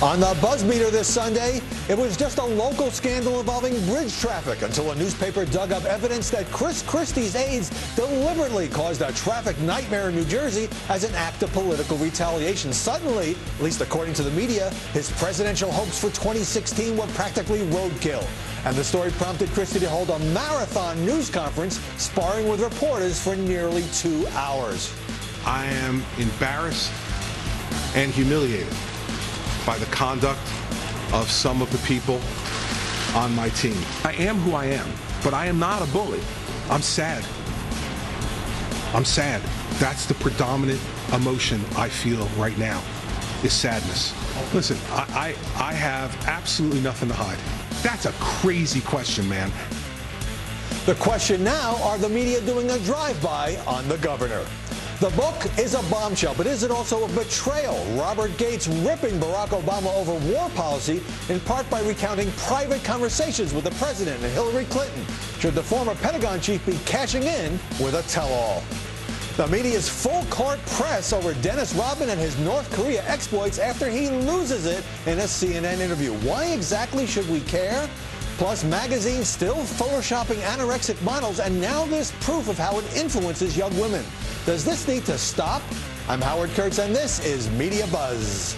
On the Buzz Meter this Sunday, it was just a local scandal involving bridge traffic until a newspaper dug up evidence that Christie's aides deliberately caused a traffic nightmare in New Jersey as an act of political retaliation. Suddenly, at least according to the media, his presidential hopes for 2016 were practically roadkill. And the story prompted Christie to hold a marathon news conference, sparring with reporters for nearly 2 hours. I am embarrassed and humiliated by the conduct of some of the people on my team. I am who I am, but I am not a bully. I'm sad. I'm sad. That's the predominant emotion I feel right now, is sadness. Listen, I have absolutely nothing to hide. That's a crazy question, man. The question now, are the media doing a drive-by on the governor? The book is a bombshell, but is it also a betrayal? Robert Gates ripping Barack Obama over war policy, in part by recounting private conversations with the president and Hillary Clinton. Should the former Pentagon chief be cashing in with a tell-all? The media's full-court press over Dennis Rodman and his North Korea exploits after he loses it in a CNN interview. Why exactly should we care? Plus, magazines still photoshopping anorexic models, and now there's proof of how it influences young women. Does this need to stop? I'm Howard Kurtz, and this is Media Buzz.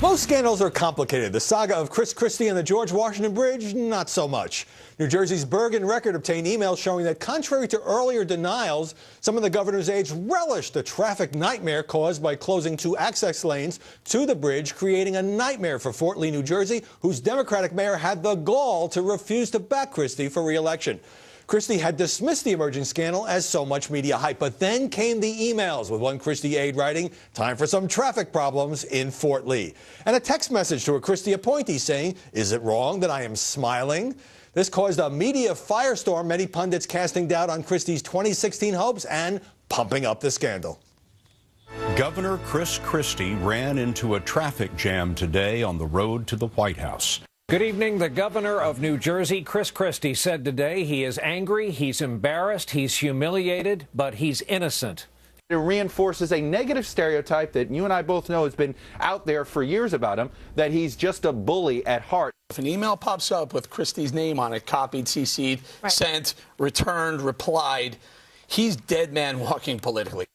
Most scandals are complicated. The saga of Christie and the George Washington Bridge, not so much. New Jersey's Bergen Record obtained emails showing that, contrary to earlier denials, some of the governor's aides relished the traffic nightmare caused by closing 2 access lanes to the bridge, creating a nightmare for Fort Lee, New Jersey, whose Democratic mayor had the gall to refuse to back Christie for re-election. Christie had dismissed the emerging scandal as so much media hype, but then came the emails, with one Christie aide writing, "Time for some traffic problems in Fort Lee," and a text message to a Christie appointee saying, "Is it wrong that I am smiling?" This caused a media firestorm, many pundits casting doubt on Christie's 2016 hopes and pumping up the scandal. Governor Chris Christie ran into a traffic jam today on the road to the White House. Good evening. The governor of New Jersey, Chris Christie, said today he is angry, he's embarrassed, he's humiliated, but he's innocent. It reinforces a negative stereotype that you and I both know has been out there for years about him, that he's just a bully at heart. If an email pops up with Christie's name on it, copied, CC'd, sent, returned, replied, he's dead man walking politically.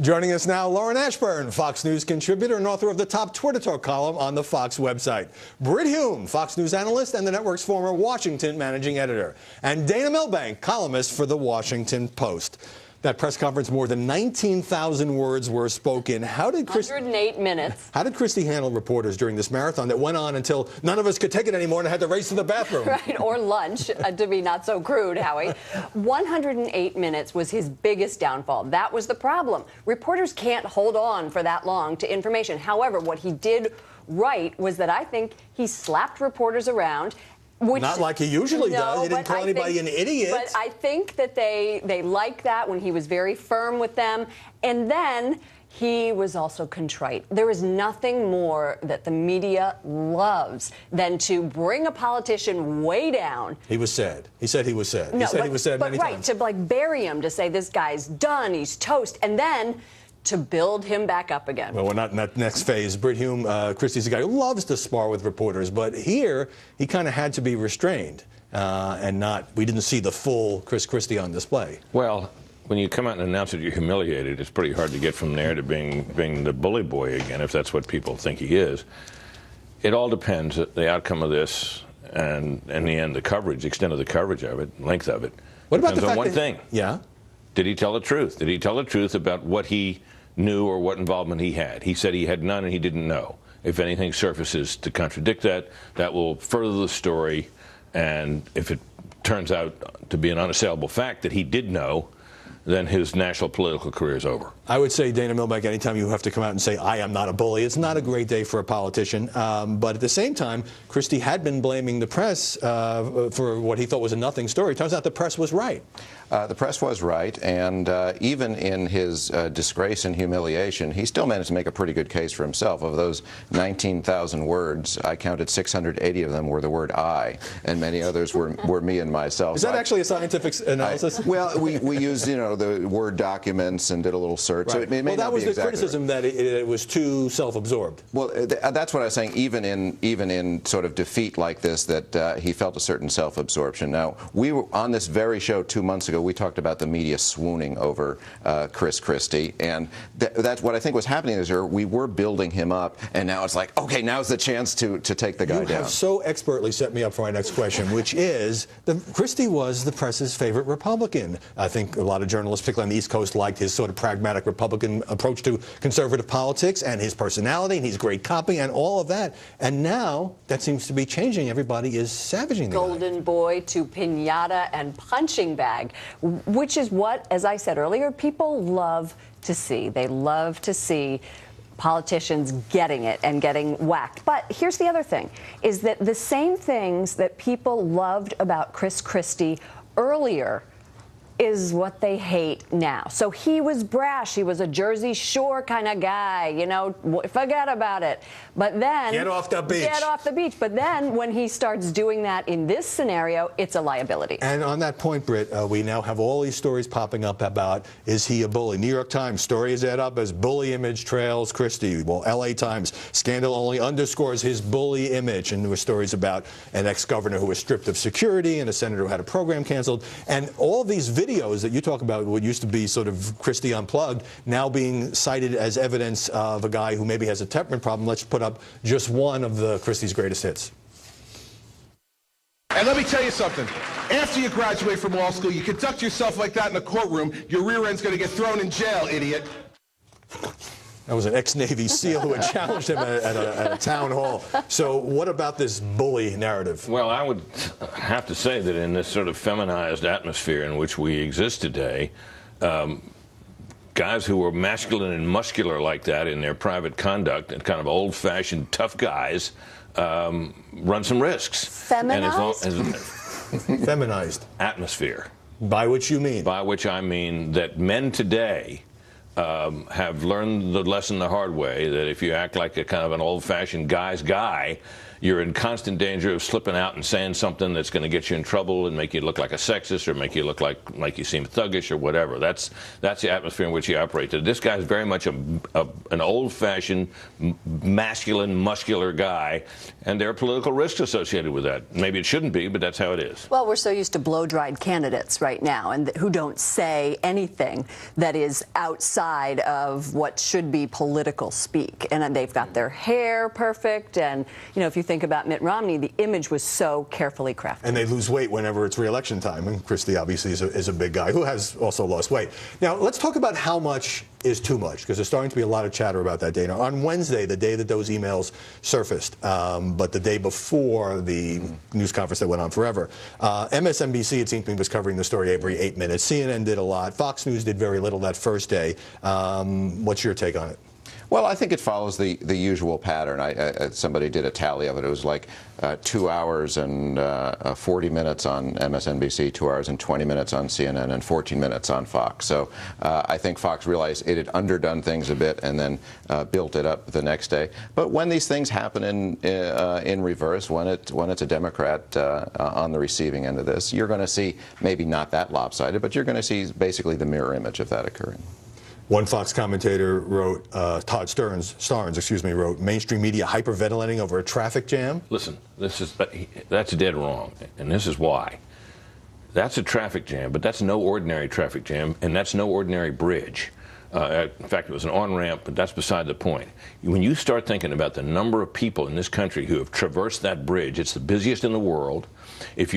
Joining us now, Lauren Ashburn, Fox News contributor and author of the top Twitter Talk column on the Fox website. Britt Hume, Fox News analyst and the network's former Washington managing editor. And Dana Milbank, columnist for the Washington Post. That press conference, more than 19,000 words were spoken. 108 minutes. How did Christie handle reporters during this marathon that went on until none of us could take it anymore and had to race to the bathroom? Right, or lunch, to be not so crude, Howie. 108 minutes was his biggest downfall. That was the problem. Reporters can't hold on for that long to information. However, what he did right was that I think he slapped reporters around. Not like he usually does. He didn't call anybody an idiot. But I think that they like that when he was very firm with them. And then he was also contrite. There is nothing more that the media loves than to bring a politician way down. He was sad. He said he was sad. No, he said he was sad many times. To like bury him, to say this guy's done, he's toast, and then to build him back up again. Well, we're not in that next phase. Britt Hume, Christie's a guy who loves to spar with reporters, but here he kind of had to be restrained and not. We didn't see the full Chris Christie on display. Well, when you come out and announce that you're humiliated, it's pretty hard to get from there to being the bully boy again, if that's what people think he is. It all depends, the outcome of this, and in the end, the coverage, the extent of the coverage of it, length of it. What about the fact on one that, thing? Yeah. Did he tell the truth? Did he tell the truth about what he knew or what involvement he had? He said he had none and he didn't know. If anything surfaces to contradict that, that will further the story. And if it turns out to be an unassailable fact that he did know, then his national political career is over. I would say, Dana Milbank, anytime you have to come out and say, I am not a bully, it's not a great day for a politician. But at the same time, Christie had been blaming the press for what he thought was a nothing story. Turns out the press was right. The press was right, and even in his disgrace and humiliation, he still managed to make a pretty good case for himself. Of those 19,000 words, I counted 680 of them were the word I, and many others were me and myself. Is that actually a scientific analysis? Well, we used, you know, the Word documents and did a little search. Right. So it may well, that not was be the criticism right. that it was too self-absorbed. Well, that's what I was saying. Even in sort of defeat like this, that he felt a certain self-absorption. Now, we were on this very show 2 months ago. We talked about the media swooning over Chris Christie, and that's what I think was happening this year. We were building him up, and now it's like, okay, now's the chance to take the guy down. You have so expertly set me up for my next question, which is, Christie was the press's favorite Republican. I think a lot of journalists, particularly on the East Coast, liked his sort of pragmatic Republican approach to conservative politics and his personality, and he's great copy and all of that. And now that seems to be changing. Everybody is savaging the Golden boy to piñata and punching bag, which is what, as I said earlier, people love to see. They love to see politicians getting it and getting whacked. But here's the other thing, is that the same things that people loved about Chris Christie earlier is what they hate now. So he was brash. He was a Jersey Shore kind of guy, you know, forget about it. But then... Get off the beach. Get off the beach. But then when he starts doing that in this scenario, it's a liability. And on that point, Britt, we now have all these stories popping up about, is he a bully? New York Times stories add up as bully image trails Christie. Well, L.A. Times, scandal only underscores his bully image. And there were stories about an ex-governor who was stripped of security and a senator who had a program canceled. And all these videos that you talk about, what used to be sort of Christie Unplugged, now being cited as evidence of a guy who maybe has a temperament problem. Let's put up just one of Christie's greatest hits. And let me tell you something. After you graduate from law school, you conduct yourself like that in a courtroom, your rear end's going to get thrown in jail, idiot. That was an ex-Navy SEAL who had challenged him at a town hall. So what about this bully narrative? Well, I would have to say that in this sort of feminized atmosphere in which we exist today, guys who were masculine and muscular like that in their private conduct and kind of old-fashioned tough guys run some risks. Feminized? Feminized. Atmosphere. By which you mean? By which I mean that men today have learned the lesson the hard way, that if you act like a kind of an old-fashioned guy's guy, you're in constant danger of slipping out and saying something that's going to get you in trouble and make you look like a sexist or make you look like you seem thuggish or whatever. That's the atmosphere in which he operated. This guy's very much an old-fashioned, masculine, muscular guy, and there are political risks associated with that. Maybe it shouldn't be, but that's how it is. Well, we're so used to blow-dried candidates right now, and who don't say anything that is outside of what should be political speak. And they've got their hair perfect, and, you know, if you think about Mitt Romney, the image was so carefully crafted. And they lose weight whenever it's re-election time. And Christie obviously is a big guy who has also lost weight. Now, let's talk about how much is too much, because there's starting to be a lot of chatter about that, Dana. On Wednesday, the day that those emails surfaced, but the day before the news conference that went on forever, MSNBC, it seemed to me, was covering the story every 8 minutes. CNN did a lot. Fox News did very little that first day. What's your take on it? Well, I think it follows the usual pattern. Somebody did a tally of it. It was like 2 hours and 40 minutes on MSNBC, 2 hours and 20 minutes on CNN, and 14 minutes on Fox. So I think Fox realized it had underdone things a bit and then built it up the next day. But when these things happen in reverse, when it's a Democrat on the receiving end of this, you're going to see maybe not that lopsided, but you're going to see basically the mirror image of that occurring. One Fox commentator wrote, Todd Starnes, wrote, mainstream media hyperventilating over a traffic jam. Listen, that's dead wrong, and this is why. That's a traffic jam, but that's no ordinary traffic jam, and that's no ordinary bridge. In fact, it was an on-ramp, but that's beside the point. When you start thinking about the number of people in this country who have traversed that bridge, it's the busiest in the world. It's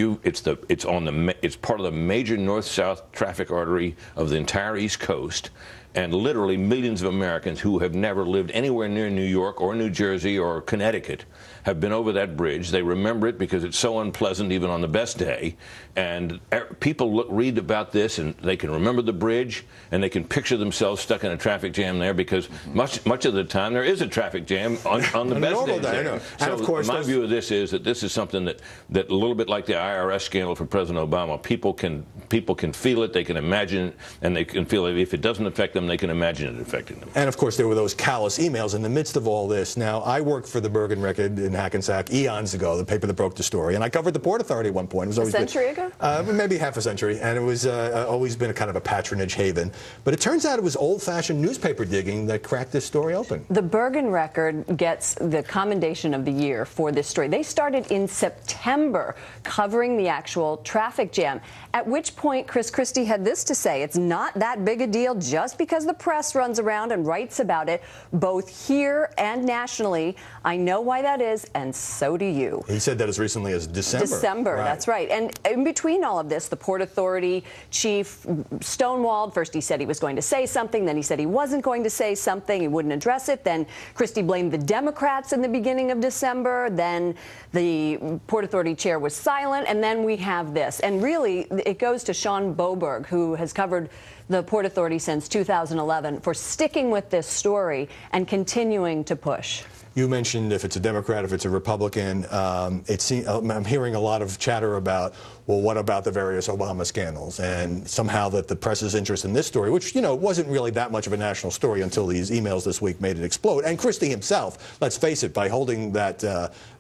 part of the major north-south traffic artery of the entire East Coast. and literally millions of Americans who have never lived anywhere near New York or New Jersey or Connecticut have been over that bridge. They remember it because it's so unpleasant even on the best day. And people read about this and they can remember the bridge and they can picture themselves stuck in a traffic jam there because much of the time there is a traffic jam on the best days there. So of course, my view of this is that this is something that a little bit like the IRS scandal for President Obama, people can feel it, they can imagine it, and they can feel it. If it doesn't affect them, they can imagine it affecting them. And of course, there were those callous emails in the midst of all this. Now, I worked for the Bergen Record in Hackensack eons ago, the paper that broke the story, and I covered the Port Authority at one point. It was always a century ago? Maybe half a century, and it was always been a kind of a patronage haven. But it turns out it was old-fashioned newspaper digging that cracked this story open. The Bergen Record gets the commendation of the year for this story. They started in September covering the actual traffic jam, at which point Chris Christie had this to say: it's not that big a deal just because the press runs around and writes about it, both here and nationally. I know why that is, and so do you. He said that as recently as December. December, right. That's right. And in between all of this, the Port Authority chief stonewalled. First he said he was going to say something, then he said he wasn't going to say something, he wouldn't address it. Then Christie blamed the Democrats in the beginning of December. Then the Port Authority chair was silent, and then we have this. And really, it goes to Sean Boberg, who has covered the Port Authority since 2011, for sticking with this story and continuing to push. You mentioned if it's a Democrat, if it's a Republican. I'm hearing a lot of chatter about, well, what about the various Obama scandals? And somehow that the press's interest in this story, which, you know, wasn't really that much of a national story until these emails this week made it explode. And Christie himself, let's face it, by holding that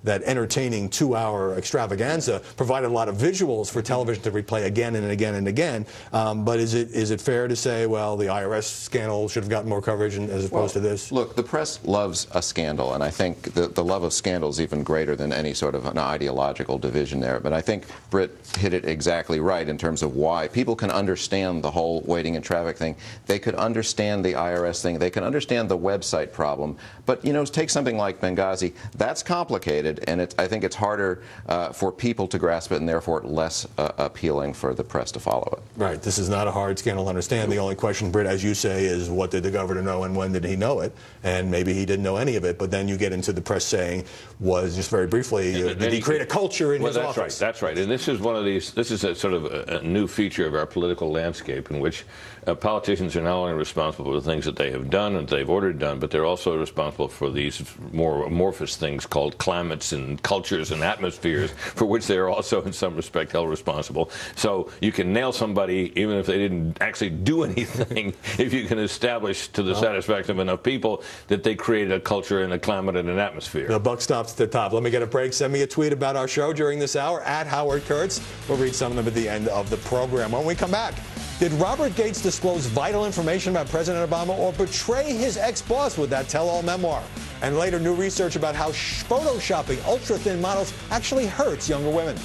entertaining 2-hour extravaganza, provided a lot of visuals for television to replay again and again and again. But is it fair to say, well, the IRS scandal should have gotten more coverage as opposed to this? Look, the press loves a scandal, and I think the love of scandal is even greater than any sort of an ideological division there. But I think Britt hit it exactly right in terms of why people can understand the whole waiting in traffic thing. They could understand the IRS thing. They can understand the website problem. But, you know, take something like Benghazi. That's complicated, and I think it's harder for people to grasp it, and therefore less appealing for the press to follow it. Right. This is not a hard scandal to understand. The only question, Britt, as you say, is what did the governor know and when did he know it? And maybe he didn't know any of it, but then you get into the press saying, was, just very briefly, did he create a culture in his office? That's right. And this is one of these, this is a sort of a new feature of our political landscape in which politicians are not only responsible for the things that they have done and they've ordered done, but they're also responsible for these more amorphous things called climates and cultures and atmospheres, for which they are also in some respect held responsible. So you can nail somebody even if they didn't actually do anything, if you can establish to the satisfaction of enough people that they created a culture and a climate and an atmosphere. The buck stops at the top. Let me get a break. Send me a tweet about our show during this hour, at Howard Kurtz. We'll read some of them at the end of the program. When we come back, did Robert Gates disclose vital information about President Obama or betray his ex-boss with that tell-all memoir? And later, new research about how photoshopping ultra-thin models actually hurts younger women.